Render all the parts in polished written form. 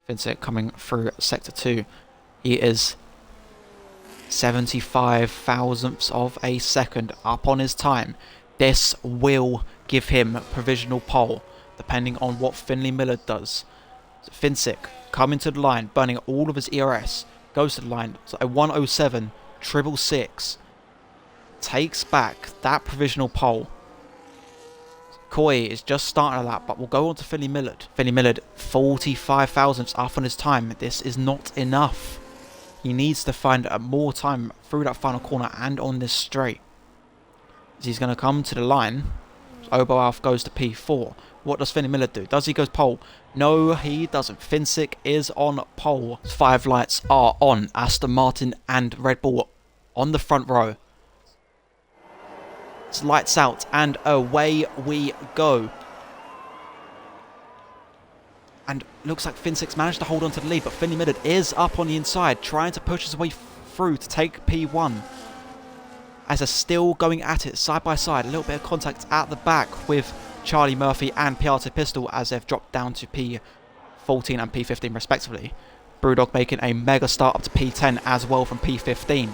Finsick coming through Sector 2. He is 75 thousandths of a second up on his time. This will give him provisional pole, depending on what Finley Miller does. So Finsick coming to the line, burning all of his ERS, goes to the line, so a 107, 666, takes back that provisional pole. Koi is just starting a lap, but we'll go on to Finley Millard. Finley Millard, 45 thousandths up on his time. This is not enough. He needs to find more time through that final corner and on this straight. He's going to come to the line. Oberalf goes to P4. What does Finley Millard do? Does he go pole? No, he doesn't. Finsick is on pole. 5 lights are on. Aston Martin and Red Bull on the front row. It's lights out and away we go. And looks like Finsick's managed to hold on to the lead, but Finley Millard is up on the inside, trying to push his way through to take P1. As they're still going at it side by side, a little bit of contact at the back with Charlie Murphy and Piato Pistol as they've dropped down to P14 and P15 respectively. Brewdog making a mega start up to P10 as well from P15.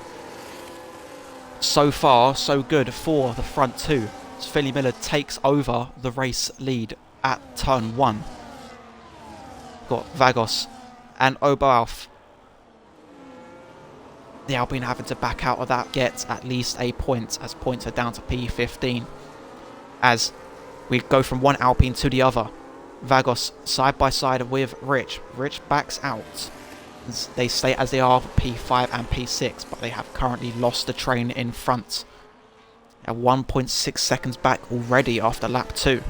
So far, so good for the front two. As Finley Miller takes over the race lead at turn 1. Got Vagos and Oberalf. The Alpine having to back out of that, gets at least a point, as points are down to P15. As we go from one Alpine to the other. Vagos side by side with Rich. Rich backs out. They stay as they are for P5 and P6, but they have currently lost the train in front. At 1.6 seconds back already after lap 2.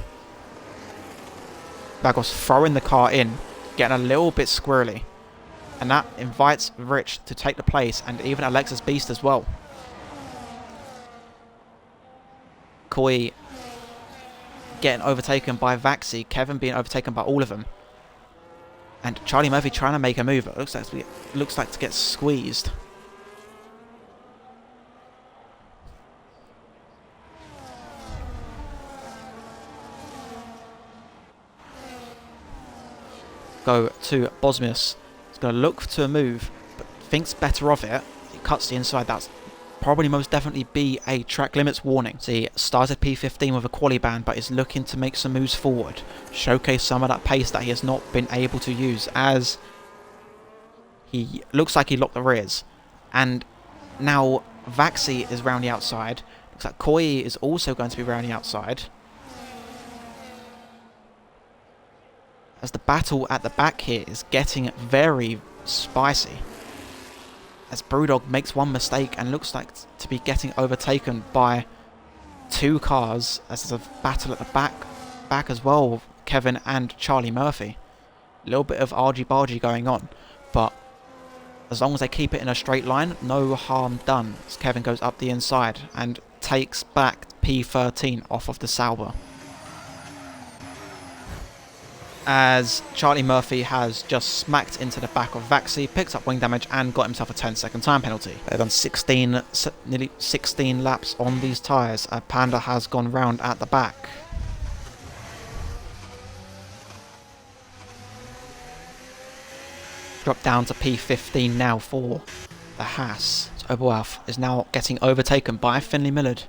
Vagos throwing the car in, getting a little bit squirrely. And that invites Rich to take the place, and even Alexis Beast as well. Koi getting overtaken by Vaxi, Kevin being overtaken by all of them. And Charlie Murphy trying to make a move, but it looks like to get squeezed. Go to Bosmius. He's going to look to a move, but thinks better of it. He cuts the inside. That's probably most definitely be a track limits warning. So he started P15 with a quali ban, but is looking to make some moves forward. Showcase some of that pace that he has not been able to use, as he looks like he locked the rears. And now Vaxi is round the outside. Looks like Koi is also going to be round the outside. As the battle at the back here is getting very spicy. As Brewdog makes one mistake and looks like to be getting overtaken by 2 cars, as there's a battle at the back as well with Kevin and Charlie Murphy. A little bit of argy-bargy going on, but as long as they keep it in a straight line, no harm done. As Kevin goes up the inside and takes back P13 off of the Sauber. As Charlie Murphy has just smacked into the back of Vaxi, picks up wing damage and got himself a 10-second time penalty. They've done nearly 16 laps on these tyres. Panda has gone round at the back. Drop down to P15 now for the Haas. So Oberalf is now getting overtaken by Finley Millard.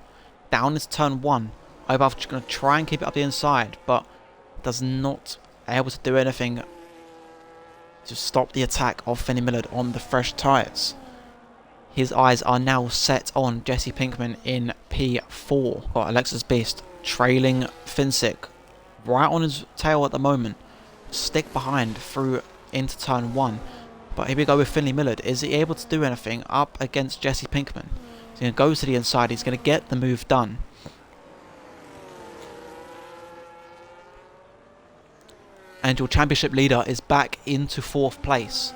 Down is turn 1. Oberalf is going to try and keep it up the inside, but does not able to do anything to stop the attack of Finley Millard on the fresh tyres. His eyes are now set on Jesse Pinkman in P4. Got Alexis Beast trailing Finsick right on his tail at the moment. Stick behind through into turn 1. But here we go with Finley Millard. Is he able to do anything up against Jesse Pinkman? He's going to go to the inside. He's going to get the move done. And your championship leader is back into 4th place.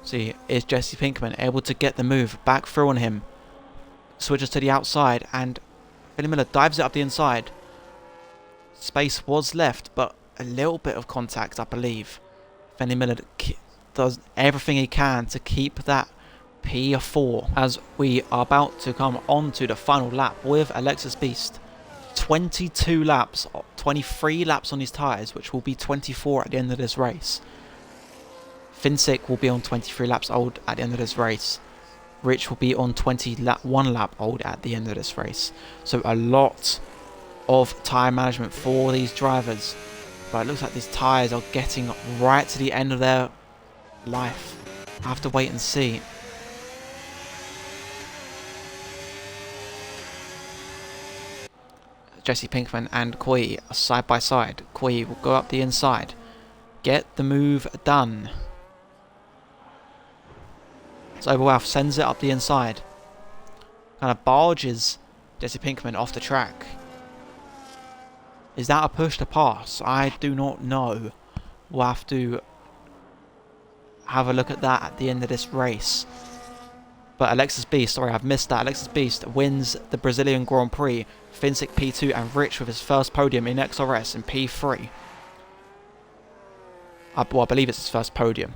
See, is Jesse Pinkman able to get the move back through on him? Switches to the outside, and Finley Miller dives it up the inside. Space was left, but a little bit of contact, I believe. Finley Miller does everything he can to keep that P4, as we are about to come on to the final lap with Alexis Beast 22 laps, 23 laps on his tyres, which will be 24 at the end of this race. Finsick will be on 23 laps old at the end of this race. Rich will be on 21 lap old at the end of this race. So a lot of tyre management for these drivers. But it looks like these tyres are getting right to the end of their life. I have to wait and see. Jesse Pinkman and Koi are side by side. Koi will go up the inside. Get the move done. So Oberwalf sends it up the inside. Kind of barges Jesse Pinkman off the track. Is that a push to pass? I do not know. We'll have to have a look at that at the end of this race. But Alexis Beast, sorry, I've missed that. Alexis Beast wins the Brazilian Grand Prix. Finsick P2 and Rich with his first podium in XRS in P3. Well, I believe it's his first podium.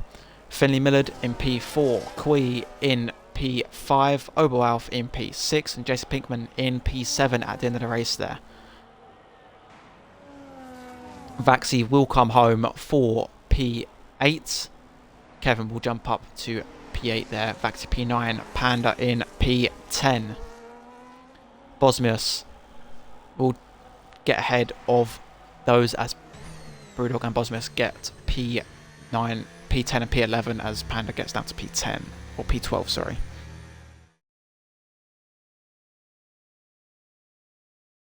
Finley Millard in P4. Koi in P5. Oberwalf in P6. And Jason Pinkman in P7 at the end of the race there. Vaxi will come home for P8. Kevin will jump up to P8 there. Vaxi P9. Panda in P10. Bosmius will get ahead of those as Brewdog and Bosmius get P9, P10 and P11 as Panda gets down to P10. Or P12, sorry.